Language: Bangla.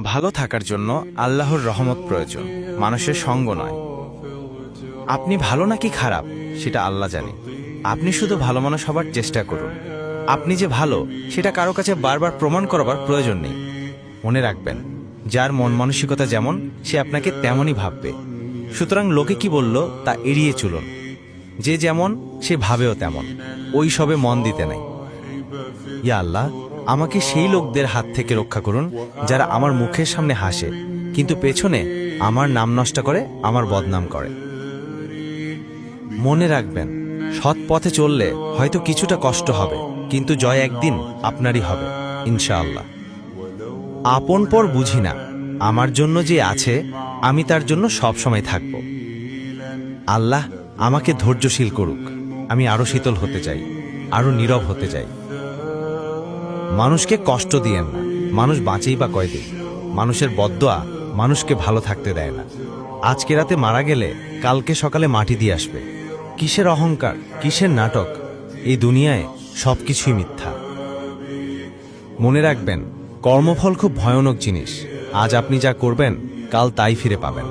ভালো থাকার জন্য আল্লাহর রহমত প্রয়োজন, মানুষের সঙ্গ নয়। আপনি ভালো নাকি খারাপ সেটা আল্লাহ জানে। আপনি শুধু ভালো মানুষ হবার চেষ্টা করুন। আপনি যে ভালো সেটা কারো কাছে বারবার প্রমাণ করবার প্রয়োজন নেই। মনে রাখবেন, যার মন মানসিকতা যেমন সে আপনাকে তেমনই ভাববে। সুতরাং লোকে কি বলল তা এড়িয়ে চলুন। যে যেমন সে ভাবেও তেমন, ওই সবে মন দিতে নাই। ইয়া আল্লাহ, আমাকে সেই লোকদের হাত থেকে রক্ষা করুন যারা আমার মুখের সামনে হাসে কিন্তু পেছনে আমার নাম নষ্ট করে, আমার বদনাম করে। মনে রাখবেন, সৎ পথে চললে হয়তো কিছুটা কষ্ট হবে, কিন্তু জয় একদিন আপনারই হবে ইনশাআল্লাহ। আপন পর বুঝি না, আমার জন্য যে আছে আমি তার জন্য সব সময় থাকব। আল্লাহ আমাকে ধৈর্যশীল করুক। আমি আরো শীতল হতে চাই, আরো নীরব হতে চাই। মানুষকে কষ্ট দিয়েন না, মানুষ বাঁচেই বা কয়দিন। মানুষের বদদোয়া মানুষকে ভালো থাকতে দেয় না। আজকে রাতে মারা গেলে কালকে সকালে মাটি দিয়ে আসবে। কিসের অহংকার, কিসের নাটক? এই দুনিয়ায় সবকিছুই মিথ্যা। মনে রাখবেন, কর্মফল খুব ভয়ানক জিনিস। আজ আপনি যা করবেন কাল তাই ফিরে পাবেন।